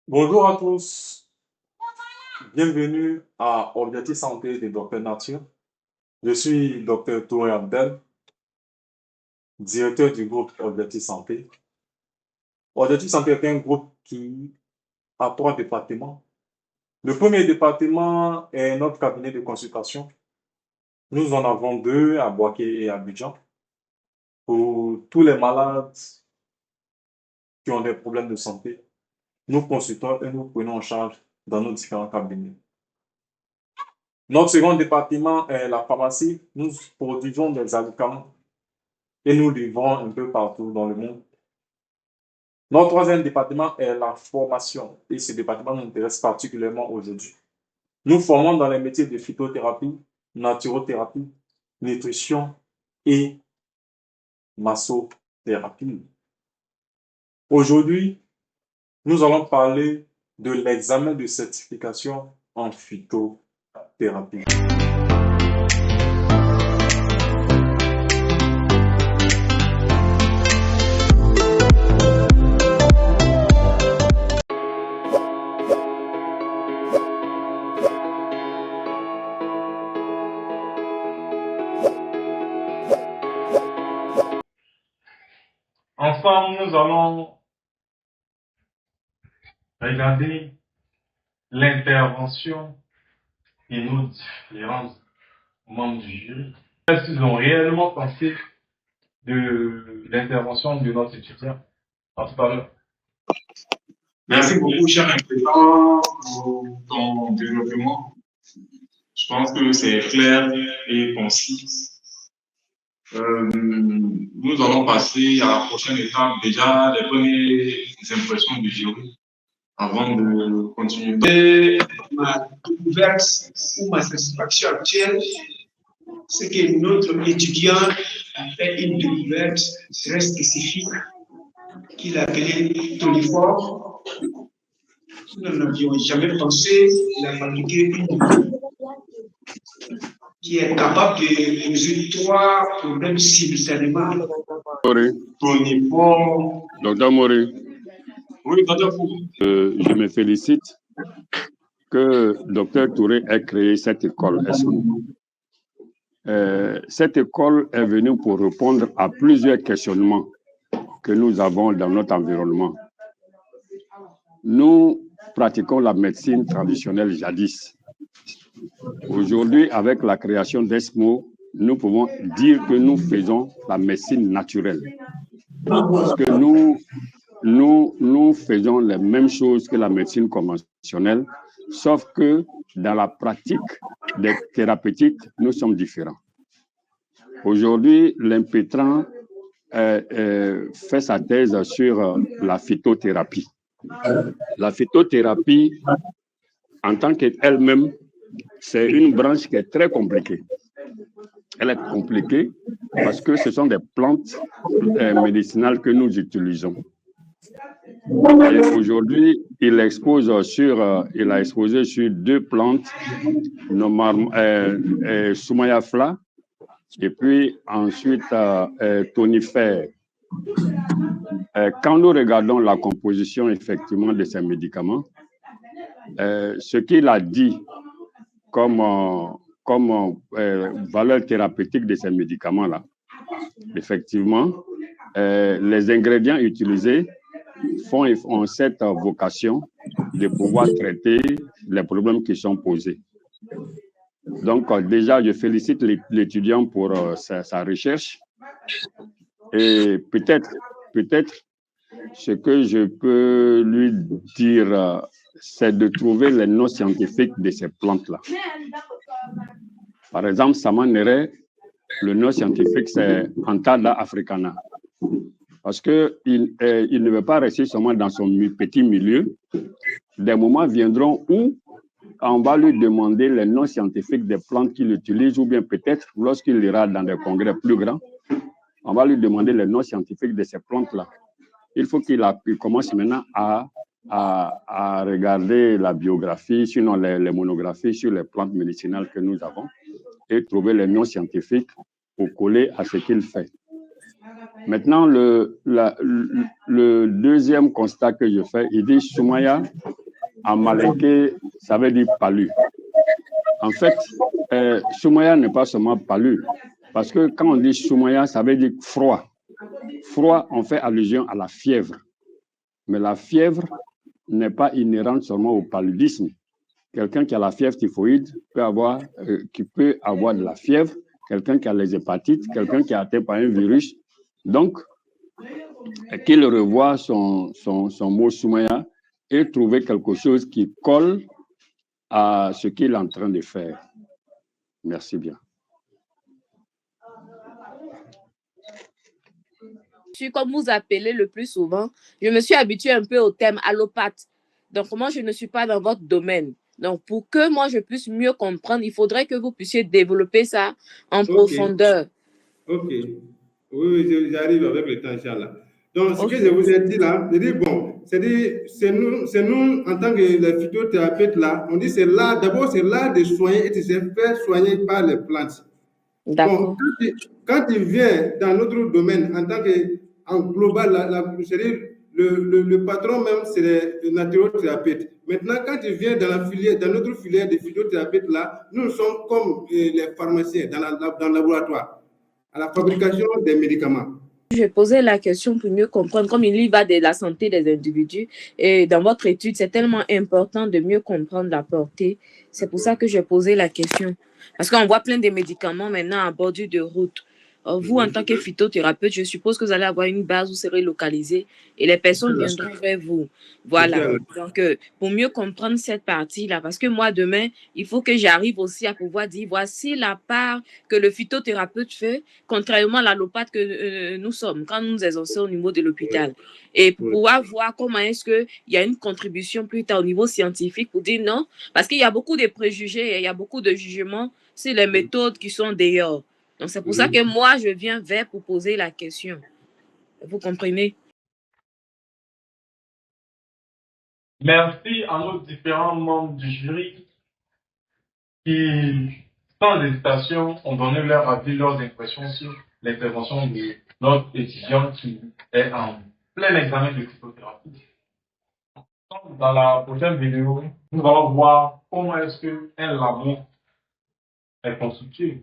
Bonjour à tous, bienvenue à Objectif Santé de Dr Nature. Je suis Dr Touré Abdel, directeur du groupe Objectif Santé. Objectif Santé est un groupe qui a trois départements. Le premier département est notre cabinet de consultation. Nous en avons deux à Boaké et à Abidjan pour tous les malades qui ont des problèmes de santé. Nous consultons et nous prenons en charge dans nos différents cabinets. Notre second département est la pharmacie. Nous produisons des médicaments et nous livrons un peu partout dans le monde. Notre troisième département est la formation et ce département nous intéresse particulièrement aujourd'hui. Nous formons dans les métiers de phytothérapie, naturothérapie, nutrition et massothérapie. Aujourd'hui, nous allons parler de l'examen de certification en phytothérapie. Ensemble, nous allons regarder l'intervention et nos différents membres du jury. Qu'est-ce qu'ils ont réellement pensé de l'intervention de notre étudiant? À tout à l'heure. Merci beaucoup, cher intervenant, pour ton développement. Je pense que c'est clair et concis. Nous allons passer à la prochaine étape, déjà les premières impressions du jury, avant de continuer. Ma découverte ou ma satisfaction actuelle, c'est que notre étudiant a fait une découverte très spécifique qu'il a appelée toniforme. Nous n'avions jamais pensé à fabriquer une qui est capable de résoudre trois problèmes simultanément. Toniforme. Docteur Mori, Oui, docteur Fou. je me félicite que Docteur Touré ait créé cette école ESMO. Cette école est venue pour répondre à plusieurs questionnements que nous avons dans notre environnement. Nous pratiquons la médecine traditionnelle jadis. Aujourd'hui, avec la création d'ESMO, nous pouvons dire que nous faisons la médecine naturelle. Parce que nous faisons les mêmes choses que la médecine conventionnelle, sauf que dans la pratique des thérapeutiques, nous sommes différents. Aujourd'hui, l'impétrant fait sa thèse sur la phytothérapie. La phytothérapie, en tant qu'elle-même, c'est une branche qui est très compliquée. Elle est compliquée parce que ce sont des plantes médicinales que nous utilisons. Et aujourd'hui, il a exposé sur deux plantes, Soumayafla, et puis ensuite tonifère. Quand nous regardons la composition effectivement de ces médicaments, ce qu'il a dit comme valeur thérapeutique de ces médicaments-là, effectivement, les ingrédients utilisés ont cette vocation de pouvoir traiter les problèmes qui sont posés. Donc, déjà, je félicite l'étudiant pour sa recherche. Et peut-être, ce que je peux lui dire, c'est de trouver les noms scientifiques de ces plantes-là. Par exemple, Samanere, le nom scientifique, c'est Anthada africana. Parce qu'il ne veut pas rester seulement dans son petit milieu. Des moments viendront où on va lui demander les noms scientifiques des plantes qu'il utilise, ou bien peut-être, lorsqu'il ira dans des congrès plus grands, on va lui demander les noms scientifiques de ces plantes-là. Il faut qu'il commence maintenant à regarder la biographie, sinon les monographies sur les plantes médicinales que nous avons, et trouver les noms scientifiques pour coller à ce qu'il fait. Maintenant, le deuxième constat que je fais, il dit Soumaya, en malinké, ça veut dire palu. En fait, Soumaya n'est pas seulement palu, parce que quand on dit Soumaya, ça veut dire froid. Froid, on fait allusion à la fièvre. Mais la fièvre n'est pas inhérente seulement au paludisme. Quelqu'un qui a la fièvre typhoïde peut avoir de la fièvre, quelqu'un qui a les hépatites, quelqu'un qui est atteint par un virus. Donc, qu'il revoie son mot Soumaya et trouver quelque chose qui colle à ce qu'il est en train de faire. Merci bien. Comme vous appelez le plus souvent, je me suis habituée un peu au terme allopathe. Donc, moi, je ne suis pas dans votre domaine. Donc, pour que moi, je puisse mieux comprendre, il faudrait que vous puissiez développer ça en profondeur. Ok. Oui, j'arrive avec le temps, Inch'Allah. Donc, ce que je vous ai dit là, c'est nous, en tant que les phytothérapeutes là, on dit d'abord c'est l'art de soigner et de se faire soigner par les plantes. D'accord. Bon, quand il vient dans notre domaine, en tant que, en global, c'est-à-dire le patron même, c'est les naturothérapeutes. Maintenant, quand il vient dans notre filière de phytothérapeutes là, nous sommes comme les pharmaciens dans le laboratoire, à la fabrication des médicaments. Je posais la question pour mieux comprendre, comme il y va de la santé des individus. Et dans votre étude, c'est tellement important de mieux comprendre la portée. C'est pour ça que j'ai posé la question. Parce qu'on voit plein de médicaments maintenant à bordure de route. Vous, en tant que phytothérapeute, je suppose que vous allez avoir une base où vous serez localisé et les personnes viendront vers vous. Voilà. Donc, pour mieux comprendre cette partie-là, parce que moi, demain, il faut que j'arrive aussi à pouvoir dire, voici la part que le phytothérapeute fait, contrairement à l'allopathe que nous sommes quand nous exerçons au niveau de l'hôpital. Et pour pouvoir voir comment est-ce qu'il y a une contribution plus tard au niveau scientifique pour dire non, parce qu'il y a beaucoup de préjugés, il y a beaucoup de jugements sur les méthodes qui sont dehors. Donc, c'est pour ça que moi, je viens vers pour poser la question. Vous comprenez? Merci à nos différents membres du jury qui, sans hésitation, ont donné leur avis, leurs impressions sur l'intervention de notre étudiant qui est en plein examen de psychothérapie. Dans la prochaine vidéo, nous allons voir comment est-ce qu'un labo est constitué.